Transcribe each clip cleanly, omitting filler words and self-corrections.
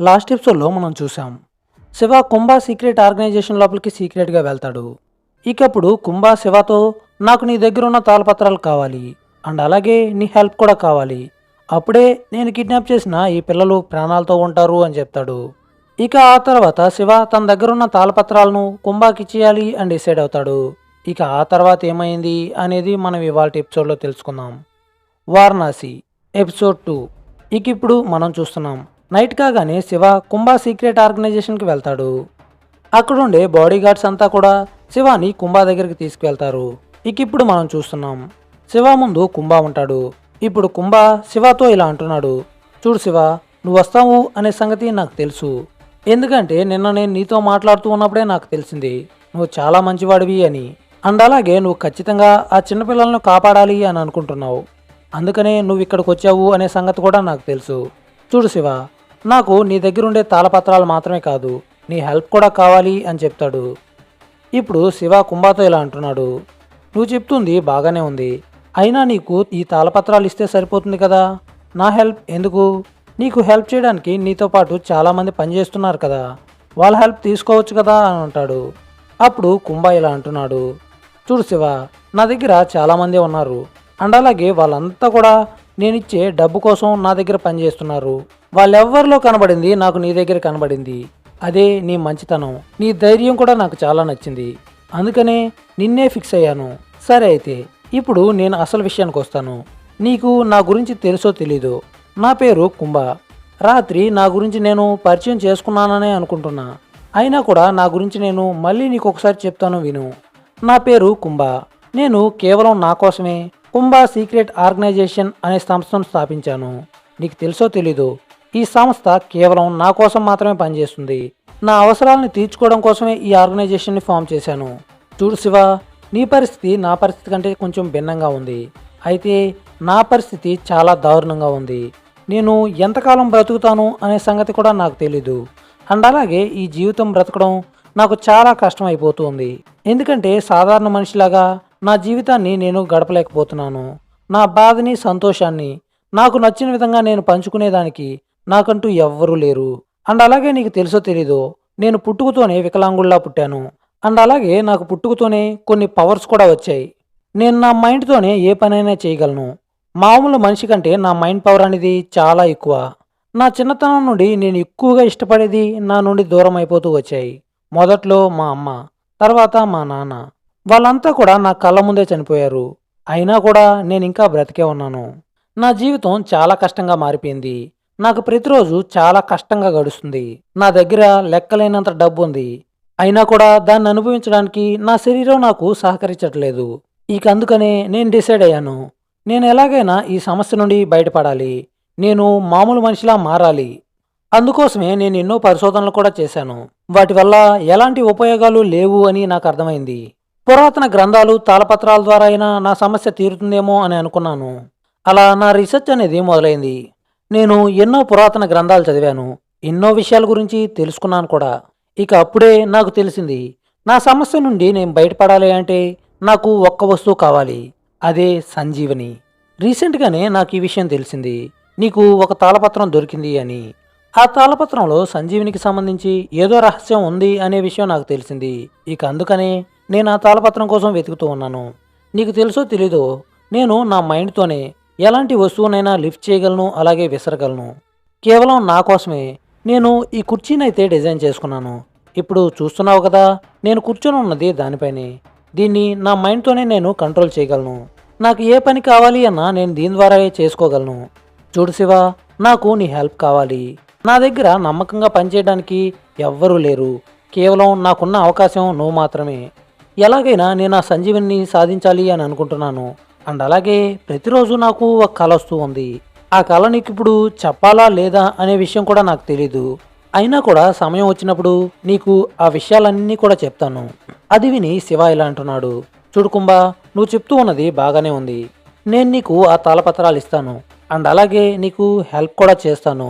Last ఎపిసోడ్లో మనం చూసాం శివ కుంభ సీక్రెట్ ఆర్గనైజేషన్ లోపలికి సీక్రెట్గా వెళ్తాడు. ఇకప్పుడు కుంభ శివతో నాకు నీ దగ్గర ఉన్న తాళపత్రాలు కావాలి అండ్ అలాగే నీ హెల్ప్ కూడా కావాలి, అప్పుడే నేను కిడ్నాప్ చేసిన ఈ పిల్లలు ప్రాణాలతో ఉంటారు అని చెప్తాడు. ఇక ఆ తర్వాత శివ తన దగ్గర ఉన్న తాళపత్రాలను కుంభకి ఇచ్చేయాలి అని డిసైడ్ అవుతాడు. ఇక ఆ తర్వాత ఏమైంది అనేది మనం ఇవాళ ఎపిసోడ్లో తెలుసుకుందాం. వారణాసి ఎపిసోడ్ 2. ఇక ఇప్పుడు మనం చూస్తున్నాం, నైట్ కాగానే శివ కుంభ సీక్రెట్ ఆర్గనైజేషన్కి వెళ్తాడు. అక్కడుండే బాడీ గార్డ్స్ అంతా కూడా శివాని కుంభ దగ్గరికి తీసుకువెళ్తారు. ఇక ఇప్పుడు మనం చూస్తున్నాం, శివ ముందు కుంభ ఉంటాడు. ఇప్పుడు కుంభ శివతో ఇలా అంటున్నాడు, చూడు శివ, నువ్వు వస్తావు అనే సంగతి నాకు తెలుసు. ఎందుకంటే నిన్న నేను నీతో మాట్లాడుతూ ఉన్నప్పుడే నాకు తెలిసింది నువ్వు చాలా మంచివాడివి అని. అండ్ అలాగే నువ్వు ఖచ్చితంగా ఆ చిన్నపిల్లలను కాపాడాలి అని అనుకుంటున్నావు. అందుకనే నువ్వు ఇక్కడికి వచ్చావు అనే సంగతి కూడా నాకు తెలుసు. చూడు శివ, నాకు నీ దగ్గరుండే తాళపత్రాలు మాత్రమే కాదు, నీ హెల్ప్ కూడా కావాలి అని చెప్తాడు. ఇప్పుడు శివ కుంభతో ఇలా అంటున్నాడు, నువ్వు చెప్తుంది బాగానే ఉంది, అయినా నీకు ఈ తాళపత్రాలు ఇస్తే సరిపోతుంది కదా, నా హెల్ప్ ఎందుకు? నీకు హెల్ప్ చేయడానికి నీతో పాటు చాలామంది పనిచేస్తున్నారు కదా, వాళ్ళ హెల్ప్ తీసుకోవచ్చు కదా అని అంటాడు. అప్పుడు కుంభ ఇలా అంటున్నాడు, చూడు శివ, నా దగ్గర చాలామంది ఉన్నారు అండ్ అలాగే వాళ్ళంతా కూడా నేనిచ్చే డబ్బు కోసం నా దగ్గర పనిచేస్తున్నారు. వాళ్ళెవ్వరిలో కనబడింది నాకు నీ దగ్గర కనబడింది. అదే నీ మంచితనం, నీ ధైర్యం కూడా నాకు చాలా నచ్చింది. అందుకనే నిన్నే ఫిక్స్ అయ్యాను. సరే అయితే ఇప్పుడు నేను అసలు విషయానికి వస్తాను. నీకు నా గురించి తెలుసో తెలీదో, నా పేరు కుంభ. రాత్రి నా గురించి నేను పరిచయం చేసుకున్నాననే అనుకుంటున్నా. అయినా కూడా నా గురించి నేను మళ్ళీ నీకు ఒకసారి చెప్తాను విను. నా పేరు కుంభ. నేను కేవలం నా కోసమే కుంభ సీక్రెట్ ఆర్గనైజేషన్ అనే సంస్థను స్థాపించాను. నీకు తెలుసో తెలీదో, ఈ సంస్థ కేవలం నా కోసం మాత్రమే పనిచేస్తుంది. నా అవసరాలను తీర్చుకోవడం కోసమే ఈ ఆర్గనైజేషన్ని ఫామ్ చేశాను. చూడు శివ, నీ పరిస్థితి నా పరిస్థితి కంటే కొంచెం భిన్నంగా ఉంది. అయితే నా పరిస్థితి చాలా దారుణంగా ఉంది. నేను ఎంతకాలం బ్రతుకుతాను అనే సంగతి కూడా నాకు తెలీదు. అండ్ అలాగే ఈ జీవితం బ్రతకడం నాకు చాలా కష్టం అయిపోతుంది. ఎందుకంటే సాధారణ మనిషిలాగా నా జీవితాన్ని నేను గడపలేకపోతున్నాను. నా బాధని సంతోషాన్ని నాకు నచ్చిన విధంగా నేను పంచుకునేదానికి నాకంటూ ఎవ్వరూ లేరు. అండ్ అలాగే నీకు తెలుసో తెలీదో, నేను పుట్టుకతోనే వికలాంగుల్లా పుట్టాను. అండ్ అలాగే నాకు పుట్టుకతోనే కొన్ని పవర్స్ కూడా వచ్చాయి. నేను నా మైండ్తోనే ఏ పనైనా చేయగలను. మామూలు మనిషి కంటే నా మైండ్ పవర్ అనేది చాలా ఎక్కువ. నా చిన్నతనం నుండి నేను ఎక్కువగా ఇష్టపడేది నా నుండి దూరం అయిపోతూ వచ్చాయి. మొదట్లో మా అమ్మ, తర్వాత మా నాన్న. వాళ్ళంతా కూడా నా కళ్ళ ముందే చనిపోయారు. అయినా కూడా నేను ఇంకా బ్రతికే ఉన్నాను. నా జీవితం చాలా కష్టంగా మారిపోయింది. నాకు ప్రతిరోజు చాలా కష్టంగా గడుస్తుంది. నా దగ్గర లెక్కలేనంత డబ్బు ఉంది. అయినా కూడా దాన్ని అనుభవించడానికి నా శరీరం నాకు సహకరించట్లేదు. ఇక అందుకనే నేను డిసైడ్ అయ్యాను, నేను ఎలాగైనా ఈ సమస్య నుండి బయటపడాలి. నేను మామూలు మనిషిలా మారాలి. అందుకోసమే నేను ఎన్నో పరిశోధనలు కూడా చేశాను. వాటి వల్ల ఎలాంటి ఉపయోగాలు లేవు అని నాకు అర్థమైంది. పురాతన గ్రంథాలు, తాళపత్రాల ద్వారా అయినా నా సమస్య తీరుతుందేమో అని అనుకున్నాను. అలా నా రీసెర్చ్ అనేది మొదలైంది. నేను ఎన్నో పురాతన గ్రంథాలు చదివాను, ఎన్నో విషయాల గురించి తెలుసుకున్నాను కూడా. ఇక అప్పుడే నాకు తెలిసింది, నా సమస్య నుండి నేను బయటపడాలి అంటే నాకు ఒక్క వస్తువు కావాలి, అదే సంజీవని. రీసెంట్గానే నాకు ఈ విషయం తెలిసింది, నీకు ఒక తాళపత్రం దొరికింది అని. ఆ తాళపత్రంలో సంజీవినికి సంబంధించి ఏదో రహస్యం ఉంది అనే విషయం నాకు తెలిసింది. ఇక అందుకనే నేను ఆ తాళపత్రం కోసం వెతుకుతూ ఉన్నాను. నీకు తెలుసో తెలీదో, నేను నా మైండ్తోనే ఎలాంటి వస్తువునైనా లిఫ్ట్ చేయగలను, అలాగే విసరగలను. కేవలం నా కోసమే నేను ఈ కుర్చీనైతే డిజైన్ చేసుకున్నాను. ఇప్పుడు చూస్తున్నావు కదా, నేను కూర్చొని ఉన్నది దానిపైనే. దీన్ని నా మైండ్తోనే నేను కంట్రోల్ చేయగలను. నాకు ఏ పని కావాలి అన్నా నేను దీని ద్వారా చేసుకోగలను. చూడు శివ, నాకు నీ హెల్ప్ కావాలి. నా దగ్గర నమ్మకంగా పనిచేయడానికి ఎవ్వరూ లేరు. కేవలం నాకున్న అవకాశం నువ్వు మాత్రమే. ఎలాగైనా నేను ఆ సంజీవన్ని సాధించాలి అని అనుకుంటున్నాను. అండ్ అలాగే ప్రతిరోజు నాకు ఒక కళ వస్తూ ఉంది. ఆ కళ నీకు ఇప్పుడు చెప్పాలా లేదా అనే విషయం కూడా నాకు తెలీదు. అయినా కూడా సమయం వచ్చినప్పుడు నీకు ఆ విషయాలన్నీ కూడా చెప్తాను. అది విని శివ ఇలా అంటున్నాడు, చూడు కుంభ, నువ్వు చెప్తూ ఉన్నది బాగానే ఉంది. నేను నీకు ఆ తాళపత్రాలు ఇస్తాను అండ్ అలాగే నీకు హెల్ప్ కూడా చేస్తాను.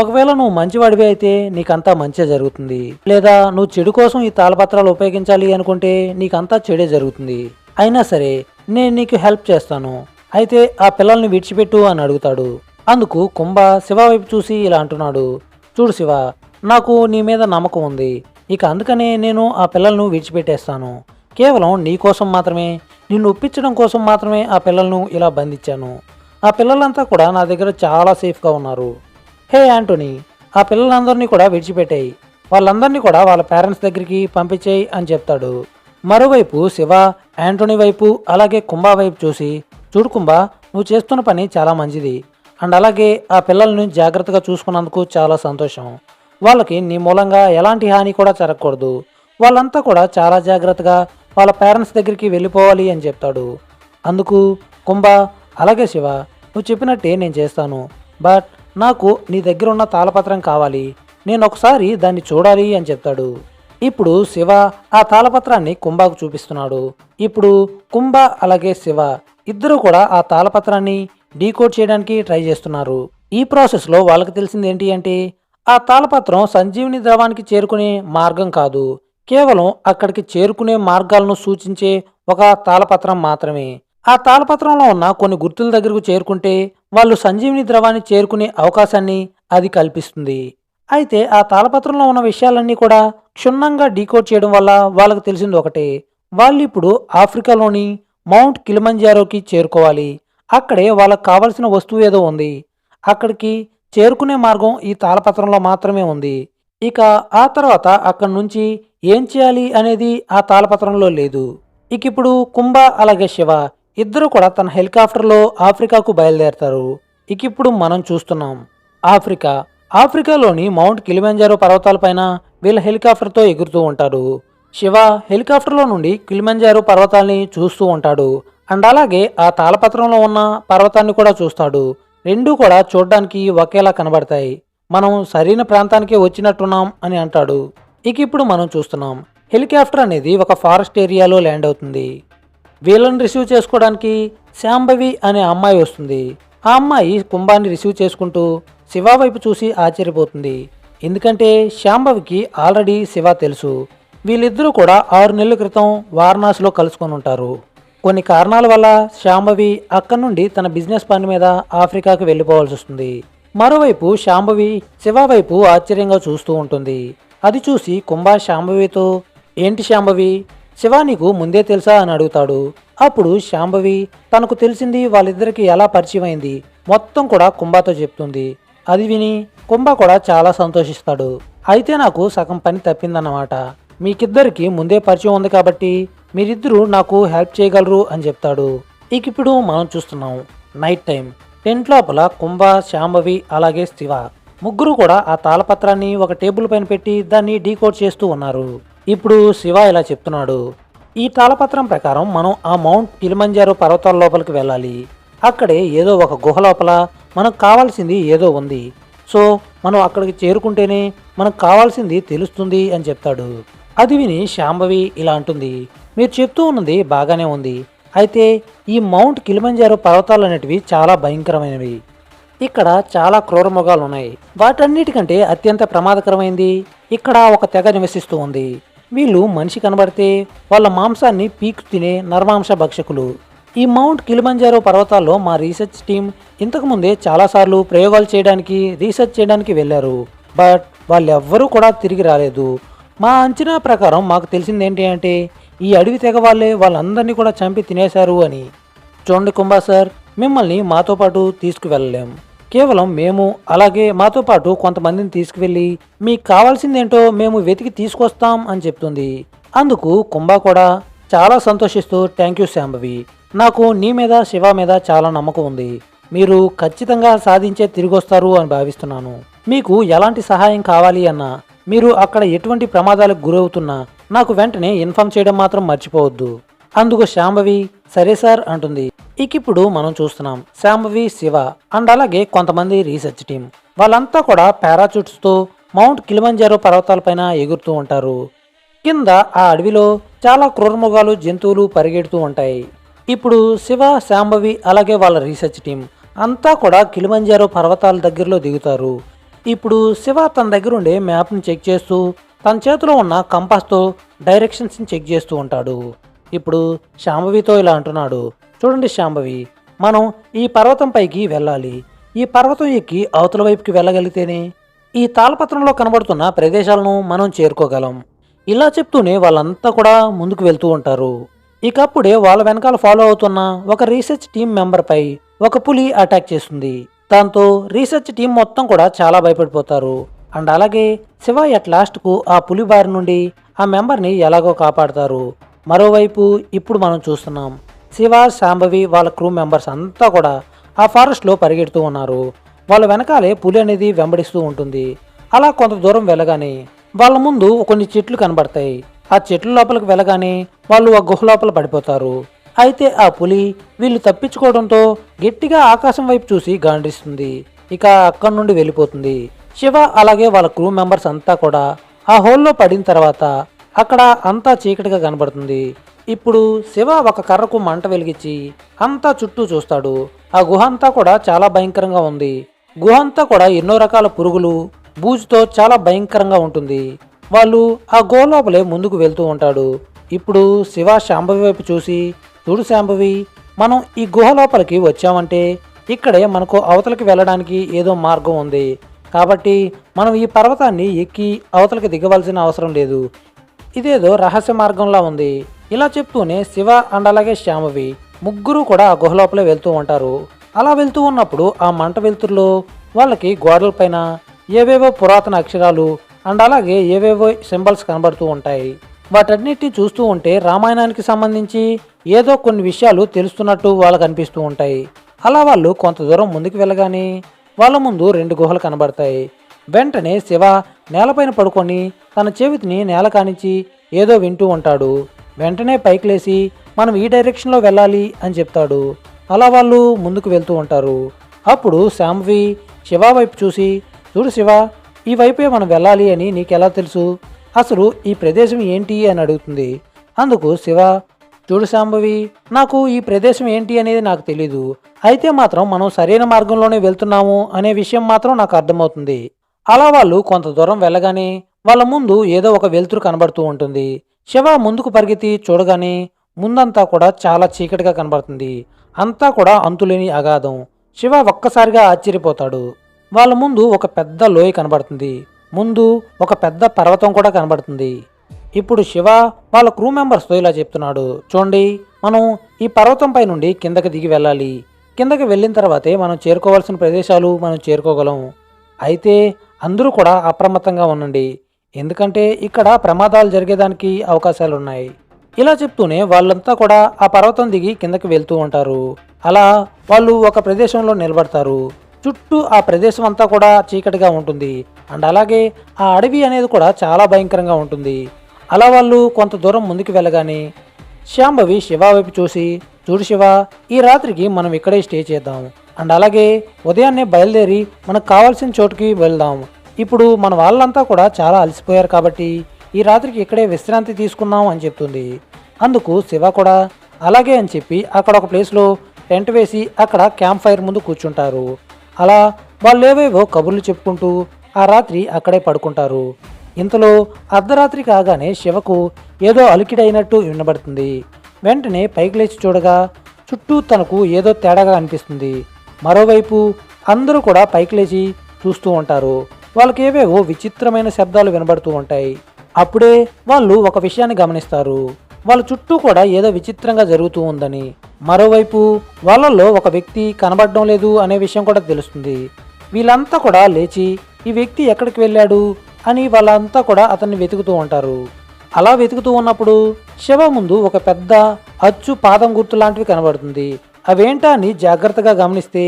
ఒకవేళ నువ్వు మంచివాడివి అయితే నీకంతా మంచి జరుగుతుంది. లేదా నువ్వు చెడు కోసం ఈ తాళపత్రాలు ఉపయోగించాలి అనుకుంటే నీకంతా చెడే జరుగుతుంది. అయినా సరే నేను నీకు హెల్ప్ చేస్తాను. అయితే ఆ పిల్లల్ని విడిచిపెట్టు అని అడుగుతాడు. అందుకు కుంభ శివ వైపు చూసి ఇలా అంటున్నాడు, చూడు శివ, నాకు నీ మీద నమ్మకం ఉంది. ఇక అందుకనే నేను ఆ పిల్లలను విడిచిపెట్టేస్తాను. కేవలం నీ కోసం మాత్రమే, నిన్ను ఒప్పించడం కోసం మాత్రమే ఆ పిల్లలను ఇలా బంధించాను. ఆ పిల్లలంతా కూడా నా దగ్గర చాలా సేఫ్గా ఉన్నారు. హే యాంటోనీ, ఆ పిల్లలందరినీ కూడా విడిచిపెట్టాయి, వాళ్ళందరినీ కూడా వాళ్ళ పేరెంట్స్ దగ్గరికి పంపించేయి అని చెప్తాడు. మరోవైపు శివ యాంటోనీ వైపు అలాగే కుంభా వైపు చూసి, చూడు కుంభా, నువ్వు చేస్తున్న పని చాలా మంచిది. అండ్ అలాగే ఆ పిల్లల్ని జాగ్రత్తగా చూసుకున్నందుకు చాలా సంతోషం. వాళ్ళకి నీ మూలంగా ఎలాంటి హాని కూడా జరగకూడదు. వాళ్ళంతా కూడా చాలా జాగ్రత్తగా వాళ్ళ పేరెంట్స్ దగ్గరికి వెళ్ళిపోవాలి అని చెప్తాడు. అందుకు కుంభ, అలాగే శివ, నువ్వు చెప్పినట్టే నేను చేస్తాను. బట్ నాకు నీ దగ్గర ఉన్న తాళపత్రం కావాలి, నేను ఒకసారి దాన్ని చూడాలి అని చెప్తాడు. ఇప్పుడు శివ ఆ తాళపత్రాన్ని కుంభకు చూపిస్తున్నాడు. ఇప్పుడు కుంభ అలాగే శివ ఇద్దరు కూడా ఆ తాళపత్రాన్ని డీకోడ్ చేయడానికి ట్రై చేస్తున్నారు. ఈ ప్రాసెస్లో వాళ్ళకి తెలిసింది ఏంటి అంటే, ఆ తాళపత్రం సంజీవిని ద్రవానికి చేరుకునే మార్గం కాదు, కేవలం అక్కడికి చేరుకునే మార్గాలను సూచించే ఒక తాళపత్రం మాత్రమే. ఆ తాళపత్రంలో ఉన్న కొన్ని గుర్తుల దగ్గరకు చేరుకుంటే వాళ్ళు సంజీవిని ద్రవాన్ని చేరుకునే అవకాశాన్ని అది కల్పిస్తుంది. అయితే ఆ తాళపత్రంలో ఉన్న విషయాలన్నీ కూడా క్షుణ్ణంగా డీకోడ్ చేయడం వల్ల వాళ్ళకి తెలిసింది ఒకటే, వాళ్ళు ఇప్పుడు ఆఫ్రికాలోని మౌంట్ కిలిమంజారోకి చేరుకోవాలి. అక్కడే వాళ్ళకి కావలసిన వస్తువు ఏదో ఉంది, అక్కడికి చేరుకునే మార్గం ఈ తాళపత్రంలో మాత్రమే ఉంది. ఇక ఆ తర్వాత అక్కడి నుంచి ఏం చేయాలి అనేది ఆ తాళపత్రంలో లేదు. ఇక ఇప్పుడు కుంభ అలాగే శివ ఇద్దరు కూడా తన హెలికాప్టర్లో ఆఫ్రికాకు బయలుదేరతారు. ఇక ఇప్పుడు మనం చూస్తున్నాం ఆఫ్రికాలోని మౌంట్ కిలిమంజారో పర్వతాలపైన వీళ్ళ హెలికాప్టర్తో ఎగురుతూ ఉంటారు. శివ హెలికాప్టర్లో నుండి కిలిమంజారో పర్వతాల్ని చూస్తూ ఉంటాడు. అండ్ అలాగే ఆ తాళపత్రంలో ఉన్న పర్వతాన్ని కూడా చూస్తాడు. రెండూ కూడా చూడ్డానికి ఒకేలా కనబడతాయి. మనం సరైన ప్రాంతానికి వచ్చినట్టున్నాం అని అంటాడు. ఇక ఇప్పుడు మనం చూస్తున్నాం హెలికాప్టర్ అనేది ఒక ఫారెస్ట్ ఏరియాలో ల్యాండ్ అవుతుంది. వీళ్ళని రిసీవ్ చేసుకోవడానికి శాంభవి అనే అమ్మాయి వస్తుంది. ఆ అమ్మాయి కుంభాన్ని రిసీవ్ చేసుకుంటూ శివ వైపు చూసి ఆశ్చర్యపోతుంది. ఎందుకంటే శాంభవికి ఆల్రెడీ శివ తెలుసు. వీళ్ళిద్దరూ కూడా 6 నెలల క్రితం వారణాసిలో కలుసుకొని ఉంటారు. కొన్ని కారణాల వల్ల శాంభవి అక్కడి నుండి తన బిజినెస్ పని మీద ఆఫ్రికాకు వెళ్ళిపోవాల్సి వస్తుంది. మరోవైపు శాంభవి శివ వైపు ఆశ్చర్యంగా చూస్తూ ఉంటుంది. అది చూసి కుంభ శాంభవితో, ఏంటి శాంభవి, శివ నీకు ముందే తెలుసా అని అడుగుతాడు. అప్పుడు శాంభవి తనకు తెలిసింది వాళ్ళిద్దరికి ఎలా పరిచయం అయింది మొత్తం కూడా కుంభతో చెప్తుంది. అది విని కుంభ కూడా చాలా సంతోషిస్తాడు. అయితే నాకు సగం పని తప్పిందన్నమాట, మీకిద్దరికి ముందే పరిచయం ఉంది కాబట్టి మీరిద్దరూ నాకు హెల్ప్ చేయగలరు అని చెప్తాడు. ఇక ఇప్పుడు మనం చూస్తున్నాం నైట్ టైం టెంట్ లోపల కుంభ, శాంభవి అలాగే శివ ముగ్గురు కూడా ఆ తాళపత్రాన్ని ఒక టేబుల్ పైన పెట్టి దాన్ని డీకోడ్ చేస్తూ ఉన్నారు. ఇప్పుడు శివ ఇలా చెప్తున్నాడు, ఈ తాళపత్రం ప్రకారం మనం ఆ మౌంట్ కిలిమంజారో పర్వతాల లోపలికి వెళ్ళాలి. అక్కడే ఏదో ఒక గుహ లోపల మనకు కావాల్సింది ఏదో ఉంది. సో మనం అక్కడికి చేరుకుంటేనే మనకు కావాల్సింది తెలుస్తుంది అని చెప్తాడు. అది విని శాంభవి ఇలా అంటుంది, మీరు చెప్తూ ఉన్నది బాగానే ఉంది. అయితే ఈ మౌంట్ కిలిమంజారో పర్వతాలు అనేటివి చాలా భయంకరమైనవి. ఇక్కడ చాలా క్రూర మృగాలు ఉన్నాయి. వాటన్నిటికంటే అత్యంత ప్రమాదకరమైంది ఇక్కడ ఒక తెగ నివసిస్తూ ఉంది. వీళ్ళు మనిషి కనబడితే వాళ్ళ మాంసాన్ని పీకు తినే నరమాంస భక్షకులు. ఈ మౌంట్ కిలిమంజారో పర్వతాల్లో మా రీసెర్చ్ టీం ఇంతకుముందే చాలాసార్లు ప్రయోగాలు చేయడానికి రీసెర్చ్ చేయడానికి వెళ్ళారు. బట్ వాళ్ళెవ్వరూ కూడా తిరిగి రాలేదు. మా అంచనా ప్రకారం మాకు తెలిసింది ఏంటి అంటే, ఈ అడవి తెగ వాళ్ళే వాళ్ళందరినీ కూడా చంపి తినేశారు అని. చూడండి కుంభా సార్, మిమ్మల్ని మాతో పాటు తీసుకువెళ్ళలేం. కేవలం మేము అలాగే మాతో పాటు కొంతమందిని తీసుకువెళ్ళి మీకు కావాల్సిందేంటో మేము వెతికి తీసుకొస్తాం అని చెప్తుంది. అందుకు కుంభా కూడా చాలా సంతోషిస్తూ, థ్యాంక్ యూ శాంభవి, నాకు నీ మీద శివ మీద చాలా నమ్మకం ఉంది. మీరు ఖచ్చితంగా సాధించే తిరిగొస్తారు అని భావిస్తున్నాను. మీకు ఎలాంటి సహాయం కావాలి అన్నా, మీరు అక్కడ ఎటువంటి ప్రమాదాలకు గురవుతున్నా నాకు వెంటనే ఇన్ఫార్మ్ చేయడం మాత్రం మర్చిపోవద్దు. అందుకు శాంభవి సరే సార్ అంటుంది. ఇక ఇప్పుడు మనం చూస్తున్నాం శాంభవి, శివ అండ్ అలాగే కొంతమంది రీసెర్చ్ టీం వాళ్ళంతా కూడా పారాచూట్స్తో మౌంట్ కిలిమంజారో పర్వతాలపైన ఎగురుతూ ఉంటారు. కింద ఆ అడవిలో చాలా క్రూరమృగాలు, జంతువులు పరిగెడుతూ ఉంటాయి. ఇప్పుడు శివ, శాంభవి అలాగే వాళ్ళ రీసెర్చ్ టీం అంతా కూడా కిలిమంజారో పర్వతాల దగ్గరలో దిగుతారు. ఇప్పుడు శివ తన దగ్గర ఉండే మ్యాప్ని చెక్ చేస్తూ తన చేతిలో ఉన్న కంపాస్తో డైరెక్షన్స్ని చెక్ చేస్తూ ఉంటాడు. ఇప్పుడు శాంభవితో ఇలా అంటున్నాడు, చూడండి శాంభవి, మనం ఈ పర్వతం పైకి వెళ్ళాలి. ఈ పర్వతం ఎక్కి అవతల వైపుకి వెళ్ళగలిగితేనే ఈ తాళపత్రంలో కనబడుతున్న ప్రదేశాలను మనం చేరుకోగలం. ఇలా చెప్తూనే వాళ్ళంతా కూడా ముందుకు వెళ్తూ ఉంటారు. ఇక అప్పుడే వాళ్ళ వెనకాల ఫాలో అవుతున్న ఒక రీసెర్చ్ టీం మెంబర్పై ఒక పులి అటాక్ చేస్తుంది. దాంతో రీసెర్చ్ టీం మొత్తం కూడా చాలా భయపడిపోతారు. అండ్ అలాగే శివ ఎట్ లాస్ట్కు ఆ పులి బారి నుండి ఆ మెంబర్ని ఎలాగో కాపాడతారు. మరోవైపు ఇప్పుడు మనం చూస్తున్నాం శివ, శాంభవి వాళ్ళ క్రూ మెంబర్స్ అంతా కూడా ఆ ఫారెస్ట్లో పరిగెడుతూ ఉన్నారు. వాళ్ళ వెనకాలే పులి అనేది వెంబడిస్తూ ఉంటుంది. అలా కొంత దూరం వెళ్ళగానే వాళ్ళ ముందు కొన్ని చెట్లు కనబడతాయి. ఆ చెట్ల లోపలికి వెళ్ళగానే వాళ్ళు ఆ గుహ లోపల పడిపోతారు. అయితే ఆ పులి వీళ్ళు తప్పించుకోవడంతో గట్టిగా ఆకాశం వైపు చూసి గాండిస్తుంది. ఇక అక్కడి నుండి వెళ్ళిపోతుంది. శివ అలాగే వాళ్ళ క్రూ మెంబర్స్ అంతా కూడా ఆ హోల్లో పడిన తర్వాత అక్కడ అంతా చీకటిగా కనబడుతుంది. ఇప్పుడు శివ ఒక కర్రకు మంట వెలిగించి అంతా చుట్టూ చూస్తాడు. ఆ గుహ అంతా కూడా చాలా భయంకరంగా ఉంది. గుహ అంతా కూడా ఎన్నో రకాల పురుగులు, బూజుతో చాలా భయంకరంగా ఉంటుంది. వాళ్ళు ఆ గుహ లోపలే ముందుకు వెళ్తూ ఉంటాడు. ఇప్పుడు శివ శాంభవి వైపు చూసి, చూడు శాంభవి, మనం ఈ గుహ లోపలికి వచ్చామంటే ఇక్కడే మనకు అవతలకి వెళ్ళడానికి ఏదో మార్గం ఉంది. కాబట్టి మనం ఈ పర్వతాన్ని ఎక్కి అవతలకి దిగవలసిన అవసరం లేదు. ఇదేదో రహస్య మార్గంలా ఉంది. ఇలా చెప్తూనే శివ అండ్ అలాగే శాంభవి ముగ్గురు కూడా ఆ గుహ లోపలే వెళ్తూ ఉంటారు. అలా వెళ్తూ ఉన్నప్పుడు ఆ మంట వెలుతురులో వాళ్ళకి గోడలపైన ఏవేవో పురాతన అక్షరాలు అండ్ అలాగే ఏవేవో సింబల్స్ కనబడుతూ ఉంటాయి. వాటన్నిటిని చూస్తూ ఉంటే రామాయణానికి సంబంధించి ఏదో కొన్ని విషయాలు తెలుస్తున్నట్టు వాళ్ళకు అనిపిస్తూ ఉంటాయి. అలా వాళ్ళు కొంత దూరం ముందుకు వెళ్ళగానే వాళ్ళ ముందు 2 గుహలు కనబడతాయి. వెంటనే శివ నేలపైన పడుకొని తన చెవిటిని నేల కానించి ఏదో వింటూ ఉంటాడు. వెంటనే పైకి లేచి మనం ఈ డైరెక్షన్లో వెళ్ళాలి అని చెప్తాడు. అలా వాళ్ళు ముందుకు వెళ్తూ ఉంటారు. అప్పుడు శాంభవి శివ వైపు చూసి, చూడు శివ, ఈ వైపే మనం వెళ్ళాలి అని నీకెలా తెలుసు? అసలు ఈ ప్రదేశం ఏంటి అని అడుగుతుంది. అందుకు శివ, చూడు శాంభవి, నాకు ఈ ప్రదేశం ఏంటి అనేది నాకు తెలీదు. అయితే మాత్రం మనం సరైన మార్గంలోనే వెళ్తున్నాము అనే విషయం మాత్రం నాకు అర్థమవుతుంది. అలా వాళ్ళు కొంత దూరం వెళ్ళగానే వాళ్ళ ముందు ఏదో ఒక వెలుతురు కనబడుతూ ఉంటుంది. శివ ముందుకు పరిగెత్తి చూడగానే ముందంతా కూడా చాలా చీకటిగా కనబడుతుంది. అంతా కూడా అంతులేని అగాధం. శివ ఒక్కసారిగా ఆశ్చర్యపోతాడు. వాళ్ళ ముందు ఒక పెద్ద లోయ కనబడుతుంది. ముందు ఒక పెద్ద పర్వతం కూడా కనబడుతుంది. ఇప్పుడు శివ వాళ్ళ క్రూ మెంబర్స్తో ఇలా చెప్తున్నాడు, చూడండి, మనం ఈ పర్వతంపై నుండి కిందకి దిగి వెళ్ళాలి. కిందకి వెళ్ళిన తర్వాతే మనం చేరుకోవాల్సిన ప్రదేశాలు మనం చేరుకోగలం. అయితే అందరూ కూడా అప్రమత్తంగా ఉండండి, ఎందుకంటే ఇక్కడ ప్రమాదాలు జరిగేదానికి అవకాశాలు ఉన్నాయి. ఇలా చెప్తూనే వాళ్ళంతా కూడా ఆ పర్వతం దిగి కిందకి వెళ్తూ ఉంటారు. అలా వాళ్ళు ఒక ప్రదేశంలో నిలబడతారు. చుట్టూ ఆ ప్రదేశం అంతా కూడా చీకటిగా ఉంటుంది. అండ్ అలాగే ఆ అడవి అనేది కూడా చాలా భయంకరంగా ఉంటుంది. అలా వాళ్ళు కొంత దూరం ముందుకు వెళ్ళగానే శాంభవి శివ వైపు చూసి, చూడు శివ, ఈ రాత్రికి మనం ఇక్కడే స్టే చేద్దాం. అండ్ అలాగే ఉదయాన్నే బయలుదేరి మనకు కావాల్సిన చోటుకి వెళ్దాం. ఇప్పుడు మన వాళ్ళంతా కూడా చాలా అలసిపోయారు కాబట్టి ఈ రాత్రికి ఇక్కడే విశ్రాంతి తీసుకున్నాం అని చెప్తుంది. అందుకు శివ కూడా అలాగే అని చెప్పి అక్కడ ఒక ప్లేస్లో టెంట్ వేసి అక్కడ క్యాంప్ ఫైర్ ముందు కూర్చుంటారు. అలా వాళ్ళు ఏవేవో కబుర్లు చెప్పుకుంటూ ఆ రాత్రి అక్కడే పడుకుంటారు. ఇంతలో అర్ధరాత్రి కాగానే శివకు ఏదో అలికిడైనట్టు వినబడుతుంది. వెంటనే పైకి లేచి చూడగా చుట్టూ తనకు ఏదో తేడాగా అనిపిస్తుంది. మరోవైపు అందరూ కూడా పైకి లేచి చూస్తూ ఉంటారు. వాళ్ళకి ఏవేవో విచిత్రమైన శబ్దాలు వినబడుతూ ఉంటాయి. అప్పుడే వాళ్ళు ఒక విషయాన్ని గమనిస్తారు, వాళ్ళ చుట్టూ కూడా ఏదో విచిత్రంగా జరుగుతూ ఉందని. మరోవైపు వాళ్ళల్లో ఒక వ్యక్తి కనబడడం లేదు అనే విషయం కూడా తెలుస్తుంది. వీళ్ళంతా కూడా లేచి ఈ వ్యక్తి ఎక్కడికి వెళ్ళాడు అని వాళ్ళంతా కూడా అతన్ని వెతుకుతూ ఉంటారు. అలా వెతుకుతూ ఉన్నప్పుడు శివ ముందు ఒక పెద్ద అచ్చు పాదం గుర్తు లాంటివి కనబడుతుంది. అవేంటా అని జాగ్రత్తగా గమనిస్తే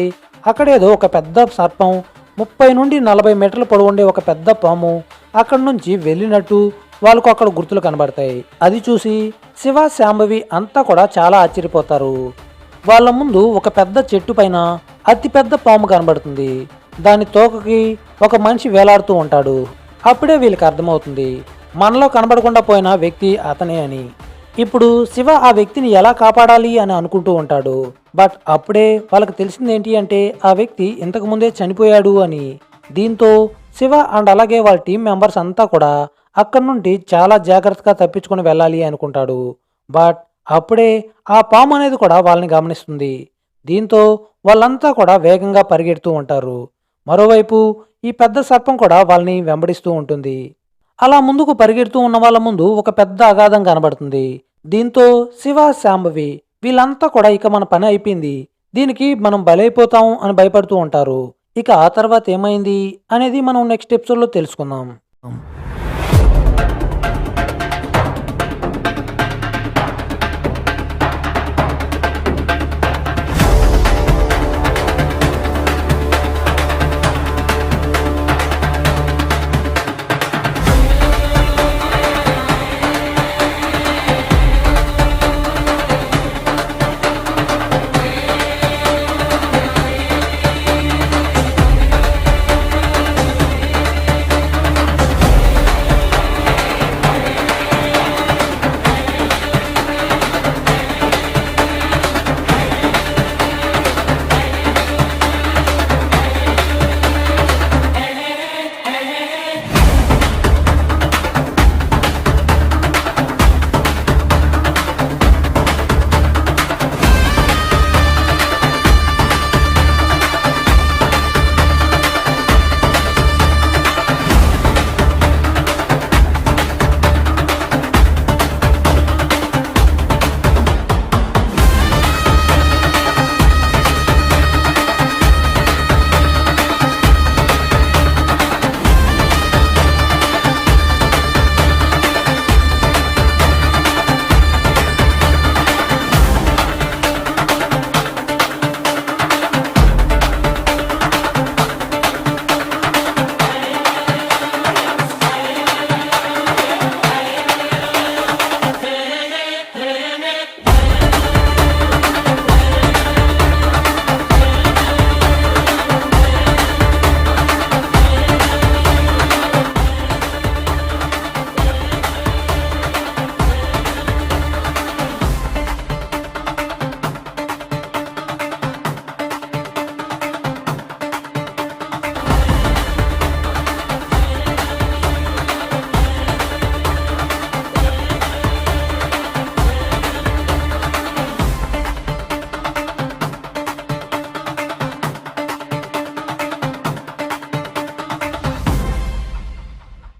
అక్కడేదో ఒక పెద్ద సర్పం, 30 నుండి 40 మీటర్ల పొడవు ఉండే ఒక పెద్ద పాము అక్కడి నుంచి వెళ్ళినట్టు వాళ్ళకు అక్కడ గుర్తులు కనబడతాయి. అది చూసి శివ, శాంభవి అంతా కూడా చాలా ఆశ్చర్యపోతారు. వాళ్ళ ముందు ఒక పెద్ద చెట్టు పైన అతిపెద్ద పాము కనబడుతుంది. దాని తోకకి ఒక మనిషి వేలాడుతూ ఉంటాడు. అప్పుడే వీళ్ళకి అర్థమవుతుంది మనలో కనబడకుండా పోయిన వ్యక్తి అతనే అని. ఇప్పుడు శివ ఆ వ్యక్తిని ఎలా కాపాడాలి అని అనుకుంటూ ఉంటాడు. బట్ అప్పుడే వాళ్ళకి తెలిసింది ఏంటి అంటే ఆ వ్యక్తి ఇంతకు ముందే చనిపోయాడు అని. దీంతో శివ అండ్ అలాగే వాళ్ళ టీం మెంబర్స్ అంతా కూడా అక్కడి నుండి చాలా జాగ్రత్తగా తప్పించుకొని వెళ్ళాలి అనుకుంటాడు. బట్ అప్పుడే ఆ పాము అనేది కూడా వాళ్ళని గమనిస్తుంది. దీంతో వాళ్ళంతా కూడా వేగంగా పరిగెడుతూ ఉంటారు. మరోవైపు ఈ పెద్ద సర్పం కూడా వాళ్ళని వెంబడిస్తూ ఉంటుంది. అలా ముందుకు పరిగెడుతూ ఉన్న వాళ్ళ ముందు ఒక పెద్ద అగాధం కనబడుతుంది. దీంతో శివ, శాంభవి వీళ్ళంతా కూడా ఇక మన పని అయిపోయింది, దీనికి మనం బలైపోతాం అని భయపడుతూ ఉంటారు. ఇక ఆ తర్వాత ఏమైంది అనేది మనం నెక్స్ట్ ఎపిసోడ్లో తెలుసుకుందాం.